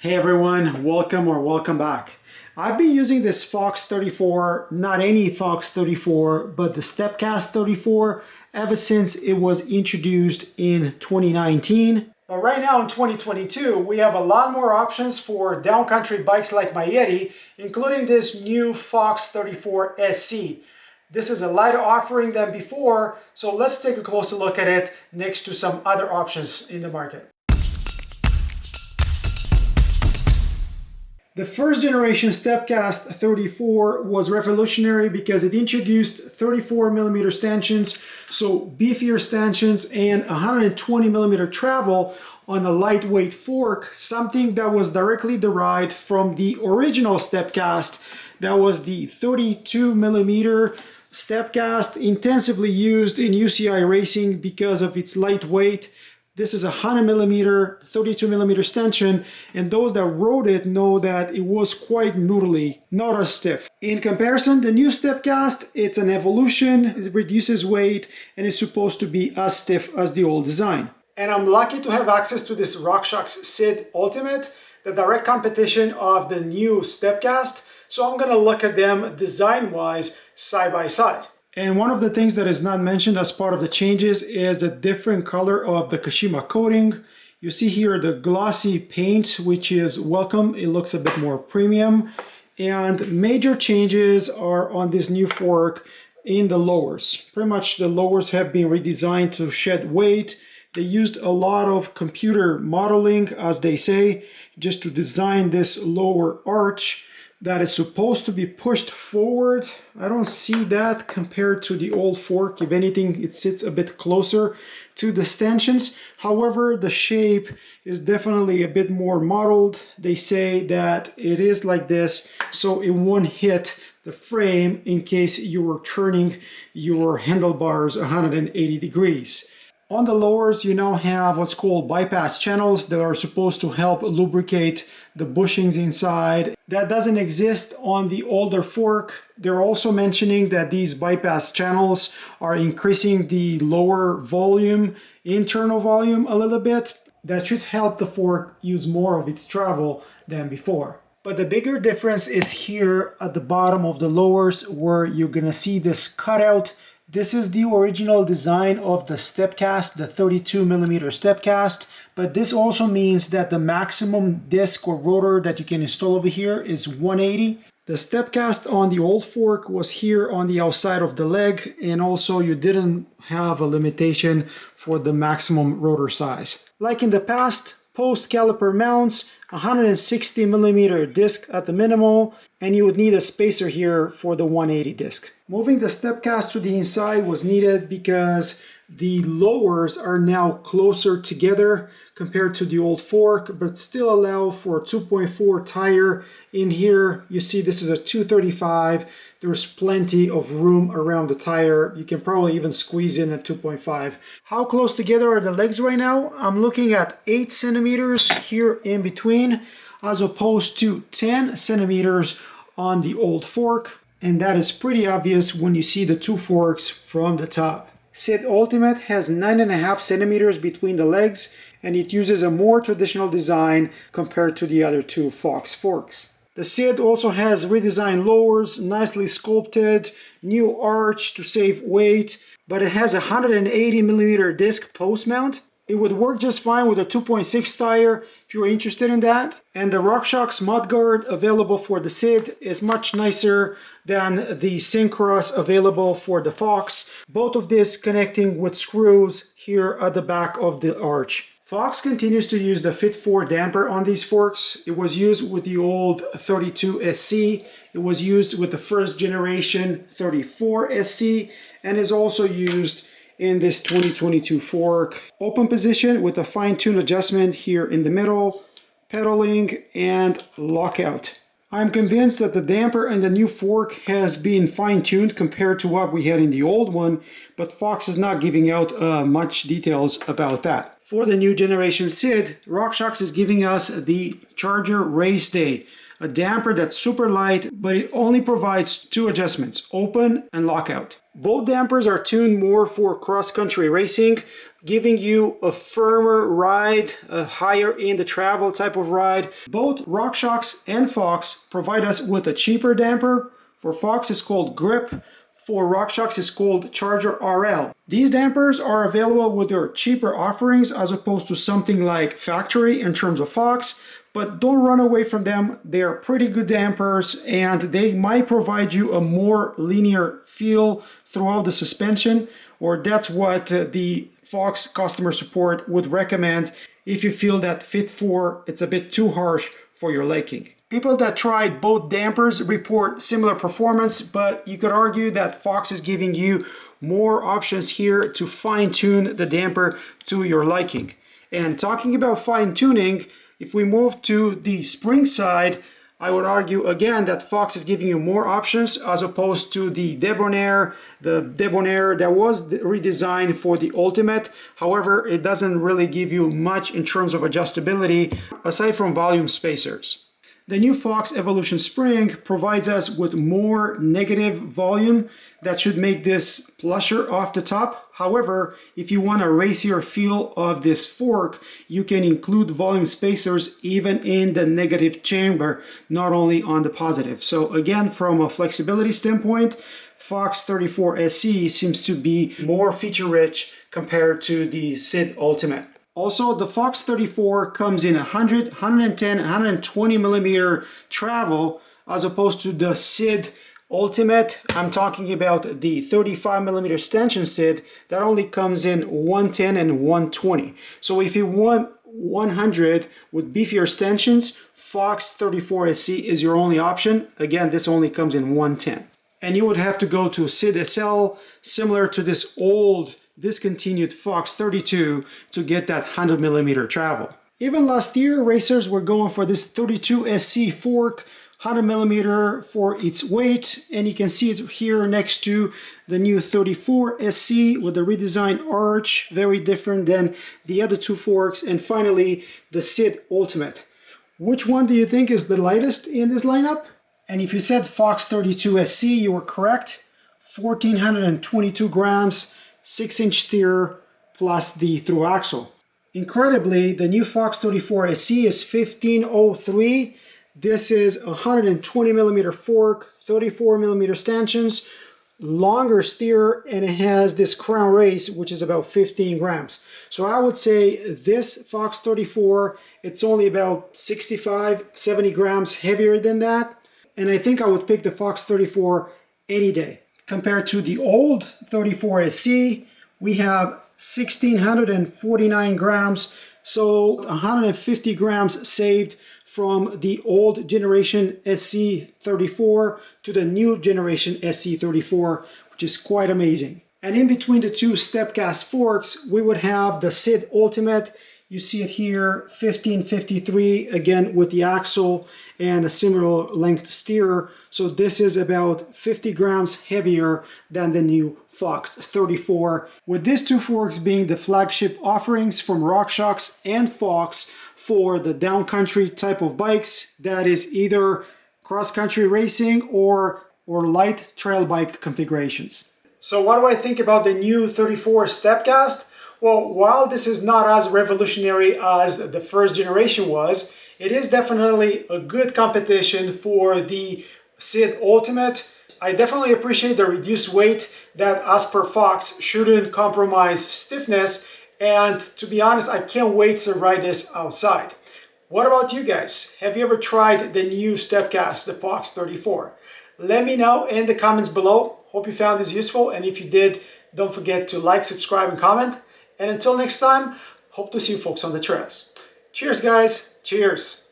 Hey everyone, welcome back. I've been using this FORKS 34, not any FORKS 34, but the Stepcast 34 ever since it was introduced in 2019. But right now in 2022, we have a lot more options for downcountry bikes like my Yeti, including this new FORKS 34 SC. This is a lighter offering than before, so let's take a closer look at it next to some other options in the market. The first generation Stepcast 34 was revolutionary because it introduced 34mm stanchions, so beefier stanchions and 120mm travel on a lightweight fork, something that was directly derived from the original Stepcast. That was the 32mm Stepcast, intensively used in UCI racing because of its lightweight. This is a 100mm, 32mm stanchion, and those that rode it know that it was quite noodly, not as stiff. In comparison, the new Stepcast, it's an evolution, it reduces weight, and is supposed to be as stiff as the old design. And I'm lucky to have access to this RockShox SID Ultimate, the direct competition of the new Stepcast, so I'm gonna look at them design-wise, side by side. And one of the things that is not mentioned as part of the changes is the different color of the Kashima coating. You see here the glossy paint, which is welcome. It looks a bit more premium. And major changes are on this new fork in the lowers. Pretty much the lowers have been redesigned to shed weight. They used a lot of computer modeling, as they say, just to design this lower arch that is supposed to be pushed forward. I don't see that compared to the old fork. If anything, it sits a bit closer to the stanchions. However, the shape is definitely a bit more modeled. They say that it is like this, so it won't hit the frame in case you were turning your handlebars 180 degrees. On the lowers, you now have what's called bypass channels that are supposed to help lubricate the bushings inside. That doesn't exist on the older fork. They're also mentioning that these bypass channels are increasing the lower volume, internal volume a little bit. That should help the fork use more of its travel than before. But the bigger difference is here at the bottom of the lowers, where you're gonna see this cutout. This is the original design of the Stepcast, the 32mm Stepcast, but this also means that the maximum disc or rotor that you can install over here is 180. The Stepcast on the old fork was here on the outside of the leg, and also you didn't have a limitation for the maximum rotor size. Like in the past, post caliper mounts, 160mm disc at the minimal, and you would need a spacer here for the 180 disc. Moving the Stepcast to the inside was needed because the lowers are now closer together compared to the old fork, but still allow for a 2.4 tire in here. You see this is a 235. There's plenty of room around the tire. You can probably even squeeze in a 2.5. How close together are the legs right now? I'm looking at 8 centimeters here in between, as opposed to 10 centimeters on the old fork. And that is pretty obvious when you see the two forks from the top. SID Ultimate has 9.5 centimeters between the legs, and it uses a more traditional design compared to the other two FORKS forks. The SID also has redesigned lowers, nicely sculpted, new arch to save weight, but it has a 180mm disc post mount. It would work just fine with a 2.6 tire if you're interested in that. And the RockShox mudguard available for the SID is much nicer than the Syncross available for the FORKS. Both of this connecting with screws here at the back of the arch. FORKS continues to use the Fit4 damper on these forks. It was used with the old 32 SC. It was used with the first generation 34 SC, and is also used in this 2022 fork. Open position with a fine-tuned adjustment here in the middle, pedaling, and lockout. I'm convinced that the damper in the new fork has been fine-tuned compared to what we had in the old one, but FORKS is not giving out much details about that. For the new generation SID, RockShox is giving us the Charger Race Day, a damper that's super light, but it only provides 2 adjustments, open and lockout. Both dampers are tuned more for cross-country racing, giving you a firmer ride, a higher in the travel type of ride. Both RockShox and FORKS provide us with a cheaper damper. For FORKS it's called Grip. For RockShox it's called Charger RL. These dampers are available with their cheaper offerings as opposed to something like factory in terms of FORKS, but don't run away from them. They are pretty good dampers and they might provide you a more linear feel throughout the suspension, or that's what the FORKS customer support would recommend if you feel that Fit 4 it's a bit too harsh for your liking. People that tried both dampers report similar performance, but you could argue that FORKS is giving you more options here to fine-tune the damper to your liking. And talking about fine-tuning, if we move to the spring side, I would argue again that FORKS is giving you more options as opposed to the Debonair. The Debonair that was redesigned for the Ultimate. However, it doesn't really give you much in terms of adjustability aside from volume spacers. The new FORKS Evolution Spring provides us with more negative volume that should make this plusher off the top. However, if you want a racier feel of this fork, you can include volume spacers even in the negative chamber, not only on the positive. So again, from a flexibility standpoint, FORKS 34 SE seems to be more feature-rich compared to the SID Ultimate. Also, the FORKS 34 comes in 100, 110, 120 millimeter travel as opposed to the SID Ultimate. I'm talking about the 35 millimeter stanchion SID that only comes in 110 and 120. So if you want 100 with beefier stanchions, FORKS 34 SE is your only option. Again, this only comes in 110. And you would have to go to SID SL, similar to this old discontinued FORKS 32 to get that 100 millimeter travel. Even last year, racers were going for this 32 SC fork, 100 millimeter for its weight, and you can see it here next to the new 34 SC with the redesigned arch, very different than the other two forks, and finally the SID Ultimate. Which one do you think is the lightest in this lineup? And if you said FORKS 32 SC, you were correct. 1,422 grams, 6-inch steer plus the through axle. Incredibly, the new FORKS 34 SC is 1503. This is a 120 millimeter fork, 34 millimeter stanchions, longer steer, and it has this crown race, which is about 15 grams. So I would say this FORKS 34, it's only about 65, 70 grams heavier than that. And I think I would pick the FORKS 34 any day. Compared to the old 34 SC, we have 1,649 grams, so 150 grams saved from the old generation SC34 to the new generation SC34, which is quite amazing. And in between the two step cast forks, we would have the SID Ultimate. You see it here, 1553, again with the axle and a similar length steer. So this is about 50 grams heavier than the new FORKS 34. With these two forks being the flagship offerings from RockShox and FORKS for the downcountry type of bikes, that is either cross-country racing or light trail bike configurations. So what do I think about the new 34 Stepcast? Well, while this is not as revolutionary as the first generation was, it is definitely a good competition for the SID Ultimate. I definitely appreciate the reduced weight that, as per FORKS, shouldn't compromise stiffness. And to be honest, I can't wait to ride this outside. What about you guys? Have you ever tried the new Stepcast, the FORKS 34? Let me know in the comments below. Hope you found this useful. And if you did, don't forget to like, subscribe, and comment. And until next time, hope to see you folks on the trails. Cheers, guys. Cheers.